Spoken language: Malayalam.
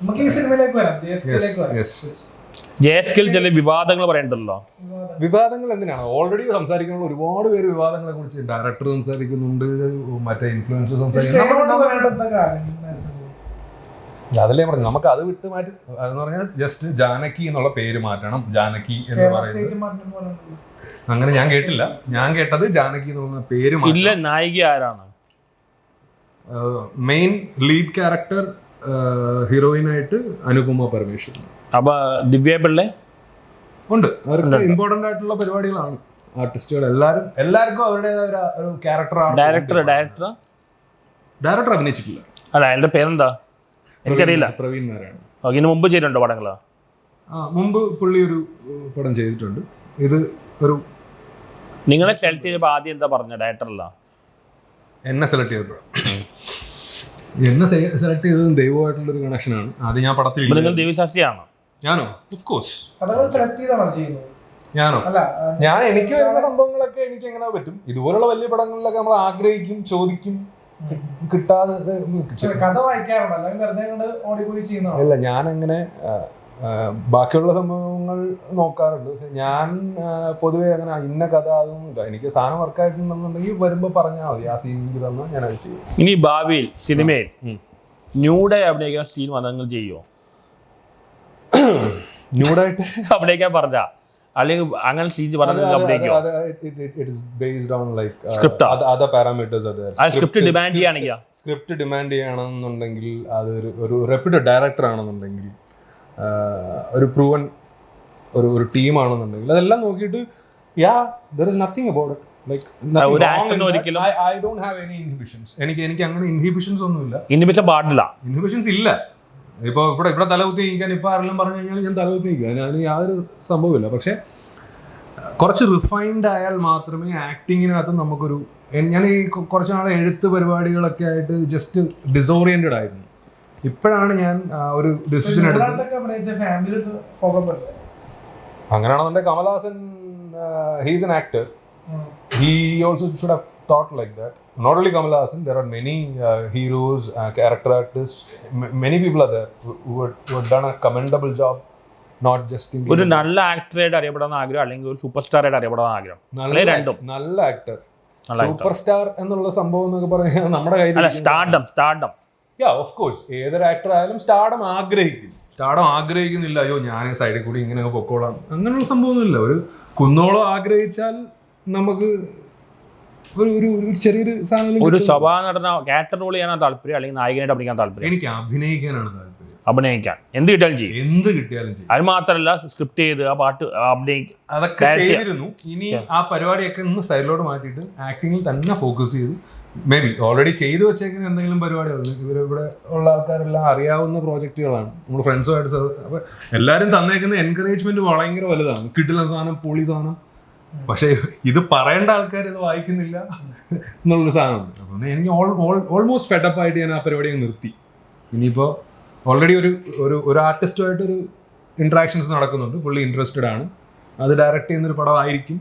നമുക്ക് ഈ സിനിമയിലേക്ക് വരാം. JSKയിൽ ചില വിവാദങ്ങൾ പറയണ്ടല്ലോ. വിവാദങ്ങൾ എന്തിനാണ്? ഓൾറെഡി സംസാരിക്കുന്ന ഒരുപാട് പേര് വിവാദങ്ങളെ കുറിച്ച്. ഡയറക്ടർ സംസാരിക്കുന്നുണ്ട്, മറ്റേ ഇൻഫ്ലുവൻസർ സംസാരിക്കുന്നുണ്ട്. അതല്ലേ പറഞ്ഞു, നമുക്ക് അത് വിട്ട് മാറ്റി. അതെന്ന് പറഞ്ഞാൽ ജസ്റ്റ് ജാനകി എന്നുള്ള പേര് മാറ്റണം. ജാനകി എന്ന് പറയുന്നത് അങ്ങനെ ഞാൻ കേട്ടില്ല. ഞാൻ കേട്ടത് ജാനകി എന്നുള്ള പേര് ഇല്ല. നായിക ആരാണ്? മെയിൻ ലീഡ് ക്യാരക്ടർ ഹീറോയിനായിട്ട് അനുപമ പരമേശ്വരൻ. അപ്പൊ ദിവ്യ പിള്ളേ ഉണ്ട്. അവർക്ക് ഇമ്പോർട്ടന്റ് ആയിട്ടുള്ള പരിപാടികളാണ്. ആർട്ടിസ്റ്റുകൾ എല്ലാവർക്കും അവരുടേതായ ഒരു ക്യാരക്ടറാണ്. ഡയറക്ടർ അഭിനയിച്ചിട്ടില്ല. അല്ല, അയാളുടെ പേരെന്താ എനിക്കറിയില്ല. പ്രവീൺ നാരായണൻ. ഇതിന് മുമ്പ് ചെയ്തിട്ടുണ്ടോ പടങ്ങള്? മുമ്പ് പുള്ളി ഒരു പടം ചെയ്തിട്ടുണ്ട്. ഇത് ഒരു നിങ്ങളെ സെലക്ട് ചെയ്തപ്പോൾ ആദ്യം എന്താ പറഞ്ഞ? ഡയറക്ടറല്ല, എന്നെ സെലക്ട് ചെയ്തപ്പോൾ എന്നെ സെലക്ട് ചെയ്തത് ദൈവമായിട്ടുള്ളൊരു കണക്ഷനാണ്. അത് ഞാൻ പടത്തിൽ. നിങ്ങൾ ദൈവശാസ്ത്രിയാണോ? ഞാനോ? Of course. ഞാനോ? ഞാൻ എനിക്ക് വരുന്ന സംഭവങ്ങളൊക്കെ എനിക്ക് എങ്ങനെ പറ്റും. ഇതുപോലുള്ള വലിയ പടങ്ങളിലൊക്കെ നമ്മൾ ആഗ്രഹിക്കും, ചോദിക്കും, കിട്ടാതെ. അല്ല, ഞാൻ അങ്ങനെ ബാക്കിയുള്ള സംഭവങ്ങൾ നോക്കാറുണ്ട്. ഞാൻ പൊതുവെ അങ്ങനെ ഇന്ന കഥ അതൊന്നുമില്ല. എനിക്ക് സാധനം വർക്കായിട്ടുണ്ടെന്നുണ്ടെങ്കിൽ വരുമ്പോൾ പറഞ്ഞാൽ മതി, ആ സീൻ എനിക്ക് തന്നാൽ ഞാൻ അത് ചെയ്യും. ഇനി ഭാവിയിൽ സിനിമയിൽ ന്യൂഡായി അഭിനയിക്കാൻ സീൻ വന്നെങ്കിൽ ചെയ്യുമോ? ന്യൂഡായിട്ട് അഭിനയിക്കാൻ പറഞ്ഞ അല്ലെങ്കിൽ അങ്ങനെ സീൻ അഭിനയിക്കുമോ? സ്ക്രിപ്റ്റ് ഡിമാൻഡ് ചെയ്യുകയാണെങ്കിൽ, സ്ക്രിപ്റ്റ് ഡിമാൻഡ് ചെയ്യണമെന്നുണ്ടെങ്കിൽ അത് ഒരു റെപ്യൂട്ടഡ് ഡയറക്ടർ ആണെന്നുണ്ടെങ്കിൽ, ഒരു പ്രൂവൻ ഒരു ടീമാണെന്നുണ്ടെങ്കിൽ, അതെല്ലാം നോക്കിയിട്ട് there is nothing about it. Like I don't have any inhibitions. എനിക്ക് അങ്ങനെ ഇൻഹിബിഷൻസ് ഒന്നുമില്ല. ഇൻഹിബിഷൻസ് ഇല്ല. ഇപ്പോൾ ഇവിടെ തലകുത്തി നിൽക്കാൻ ഇപ്പോൾ ആരെല്ലാം പറഞ്ഞു കഴിഞ്ഞാൽ ഞാൻ തലകുത്തി നിൽക്കുക, അതിന് യാതൊരു സംഭവമില്ല. പക്ഷെ കുറച്ച് റിഫൈൻഡ് ആയാൽ മാത്രമേ ആക്ടിങ്ങിനകത്ത് നമുക്കൊരു. ഞാൻ ഈ കുറച്ച് നാളെ എഴുത്ത് പരിപാടികളൊക്കെ ആയിട്ട് ജസ്റ്റ് ഡിസോറിയന്റഡ് ആയിരുന്നു. ഇപ്പോഴാണ് ഞാൻ ഒരു ഡിസിഷൻ എടുത്തത്. അങ്ങനെയാണെന്നുണ്ടെങ്കിൽ Kamal Haasan, he's an actor. He also should have thought like that. Not only Kamal Haasan, there are many heroes, character artists, many people are there who have done a commendable job, not just thinking. ഒരു നല്ല ആക്ടറായിട്ട് അറിയപ്പെടാൻ ആഗ്രഹം അല്ലെങ്കിൽ ഒരു സൂപ്പർ സ്റ്റാർ ആയിട്ട് അറിയപ്പെടാൻ ആഗ്രഹം? നല്ല ആക്ടർ. സൂപ്പർ സ്റ്റാർ എന്നുള്ള സംഭവം എന്നൊക്കെ പറഞ്ഞാൽ നമ്മുടെ കയ്യിൽ. സ്റ്റാർഡം. ഓഫ് കോഴ്സ്, ഏതൊരു ആക്ടർ ആയാലും സ്റ്റാർഡം ആഗ്രഹിക്കും. സ്റ്റാർഡം ആഗ്രഹിക്കുന്നില്ല, അയ്യോ ഞാൻ സൈഡിൽ കൂടി ഇങ്ങനെ പൊക്കോളാം, അങ്ങനെയുള്ള സംഭവമൊന്നുമില്ല. ഒരു കുന്നോളം ആഗ്രഹിച്ചാൽ നമുക്ക് ഒരു ചെറിയൊരു സാധനം. ഒരു സഭാ നടന ക്യാരക്ടർ റോൾ ചെയ്യാനാണ് താല്പര്യം അല്ലെങ്കിൽ നായകനായിട്ട് അഭിനയിക്കാൻ താല്പര്യം? എനിക്ക് അഭിനയിക്കാനാണ് താല്പര്യം. അഭിനയിക്കാൻ എന്ത് കിട്ടിയാലും ചെയ്യും. അത് മാത്രമല്ല, സ്ക്രിപ്റ്റ് ചെയ്ത് ആ പാട്ട് അഭിനയിക്കും, അതൊക്കെ ചെയ്തിരുന്നു. ഇനി ആ പരിപാടിയൊക്കെ ഒന്ന് സൈഡിലോട്ട് മാറ്റിയിട്ട് ആക്ടിങ്ങിൽ തന്നെ ഫോക്കസ് ചെയ്ത്, മേ ബി ഓൾറെഡി ചെയ്തു വെച്ചേക്കുന്ന എന്തെങ്കിലും പരിപാടികൾ ഇവിടെ ഉള്ള ആൾക്കാരെല്ലാം അറിയാവുന്ന പ്രോജക്റ്റുകളാണ്. നമ്മൾ ഫ്രണ്ട്സുമായിട്ട് അപ്പോൾ എല്ലാവരും തന്നേക്കുന്ന എൻകറേജ്മെന്റ് ഭയങ്കര വലുതാണ്. കിട്ടുന്ന സാധനം, പൊളി സാധനം. പക്ഷെ ഇത് പറയേണ്ട ആൾക്കാർ ഇത് വായിക്കുന്നില്ല എന്നുള്ളൊരു സാധനമുണ്ട്. അപ്പം എനിക്ക് ഓൾമോസ്റ്റ് ഫെഡപ്പ് ആയിട്ട് ഞാൻ ആ പരിപാടി നിർത്തി. ഇനിയിപ്പോൾ ഓൾറെഡി ഒരു ആർട്ടിസ്റ്റുമായിട്ടൊരു ഇൻട്രാക്ഷൻസ് നടക്കുന്നുണ്ട്. പുള്ളി ഇൻട്രസ്റ്റഡ് ആണ്. അത് ഡയറക്റ്റ് ചെയ്യുന്നൊരു പടമായിരിക്കും.